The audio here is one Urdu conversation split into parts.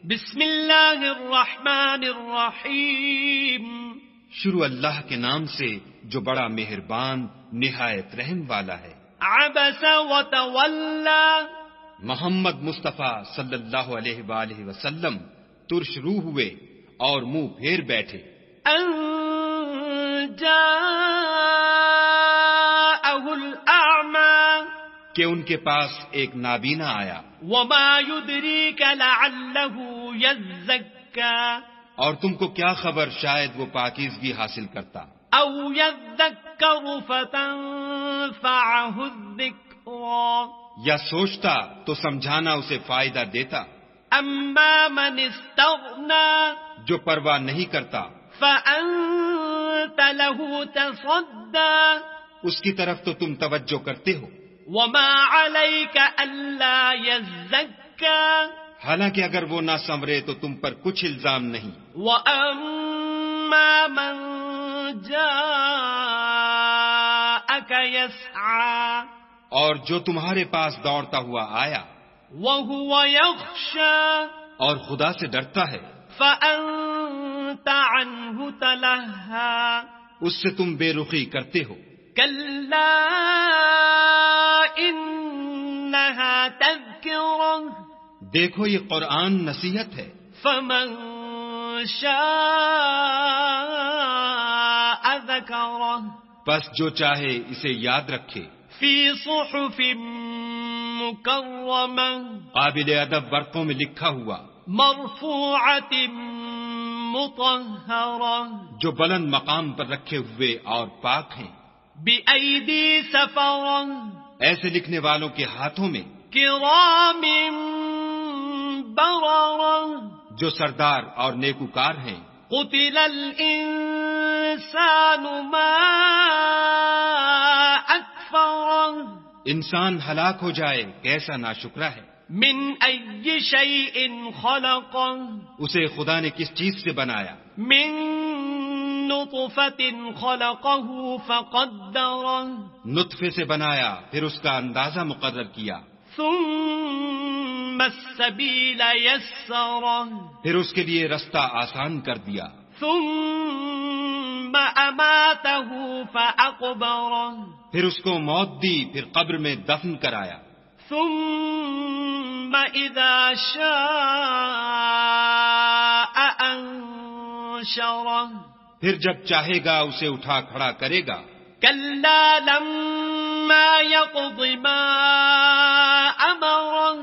بسم اللہ الرحمن الرحیم. شروع اللہ کے نام سے جو بڑا مہربان نہایت رحم والا ہے. عبس وتولى. محمد مصطفیٰ صلی اللہ علیہ وآلہ وسلم ترش روح ہوئے اور منہ پھیر بیٹھے. ان جاءه الأعمى. کہ ان کے پاس ایک نابینا آیا. وما يدريك لعله يزكى. اور تم کو کیا خبر شاید وہ پاکیزگی حاصل کرتا. او يذكر فتنفعه الذكرى. یا سوچتا تو سمجھانا اسے فائدہ دیتا. اما من استغنى. جو پرواہ نہیں کرتا فأنت له تصدى. اس کی طرف تو تم توجہ کرتے ہو. وما عليك ألا يزكى. حالانکہ اگر وہ نہ سنورے تو تم پر کچھ الزام نہیں. وأما من جاءك يسعى. اور جو تمہارے پاس دوڑتا ہوا آیا وهو يخشى. اور خدا سے ڈرتا ہے فأنت عنه تلهى. اس سے تم بے رخی کرتے ہو. كلا إنها تذكرة. دیکھو یہ قرآن نصیحت ہے. فمن شاء ذكره. بس جو چاہے اسے یاد رکھے. في صحف مكرمة. قابل ادب ورقوں میں لکھا ہوا. مرفوعة مطهرة. جو بلند مقام پر رکھے ہوئے اور پاک ہیں. بأيدي سفرة. ایسے لکھنے والوں کے ہاتھوں میں. كرام بررة. جو سردار اور نیکوکار ہیں. قتل الإنسان ما أكفره. انسان ہلاک ہو جائے کیسا ناشکرا ہے. من أي شيء خلقه. اسے خدا نے کس چیز سے بنایا. من نطفة خلقه فقدره. نطفے سے بنایا پھر اس کا اندازہ مقرر کیا. ثم السبيل يسره. پھر اس کے لیے رستہ آسان کر دیا. ثم أماته فأقبره. پھر اس کو موت دی پھر قبر میں دفن کرایا. ثم إذا شاء أنشره. پھر جب چاہے گا اسے اٹھا کھڑا کرے گا. كلا لما يقض ما أمره.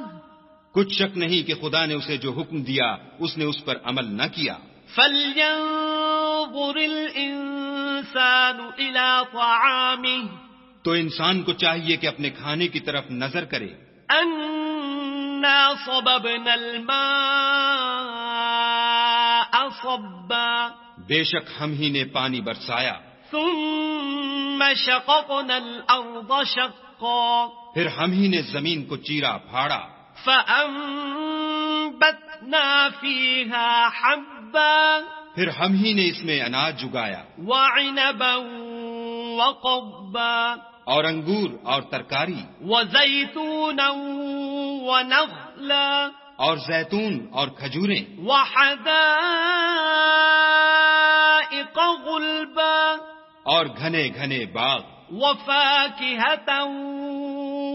کچھ شک نہیں کہ خدا نے اسے جو حکم دیا اس نے اس پر عمل نہ کیا. فلينظر الإنسان إلى طعامه. تو انسان کو چاہیے کہ اپنے کھانے کی طرف نظر کرے. أنا صببنا الماء صبا. بے شک ہم ہی نے پانی برسایا. ثم شققنا الأرض شقا. پھر ہم ہی نے زمین کو چیرا پھاڑا. فأنبتنا فيها حبا. پھر ہم ہی نے اس میں اناج اگایا. وعنبا وقضبا. اور انگور اور ترکاری. وزيتونا ونخلا. اور زیتون اور کھجوریں. وحدائق غلبا. اور گھنے گھنے باغ. وفاكهة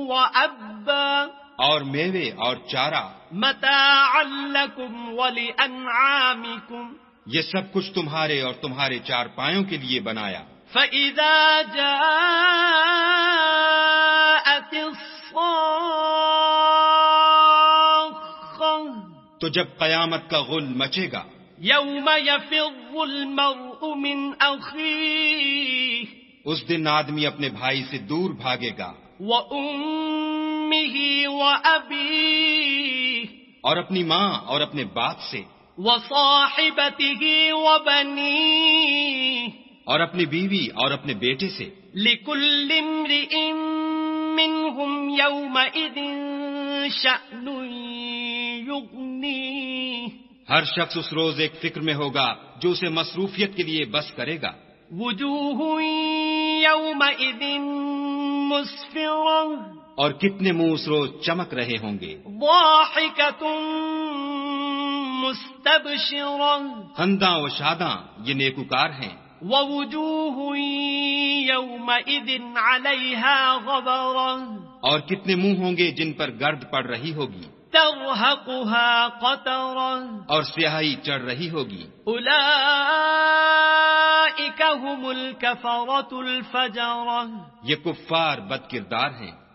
وأبا. اور میوے اور چارہ. متاعا لكم ولأنعامكم. یہ سب کچھ تمہارے اور تمہارے چارپایوں کے لیے بنایا. فإذا جاءت الصاخة. تو جب قیامت کا غل مچے گا. يوم يفر المرء من أخيه. اس دن آدمی اپنے بھائی سے دور بھاگے گا. وأمه وأبيه. اور اپنی ماں اور اپنے باپ سے. وصاحبته وبنيه. اور اپنی بیوی اور اپنے بیٹے سے. لكل امرئ منهم يومئذ شأن يغنيه. ہر شخص اس روز ایک فکر میں ہوگا جو اسے مصروفیت کے لیے بس کرے گا. وجوه يومئذ مسفرة. اور کتنے منہ اس روز چمک رہے ہوں گے. ضاحكة مستبشرة خنداں و شاداں یہ نیکوکار ہیں، ووجوه يومئذ عليها غبرة اور کتنے منہ ہوں گے جن پر گرد پڑ رہی ہوگی، ترهقها قترة اور سیاہی چڑھ رہی ہوگی۔ أولئك هم الكفرة الفجرة یہ کفار بد کردار ہیں۔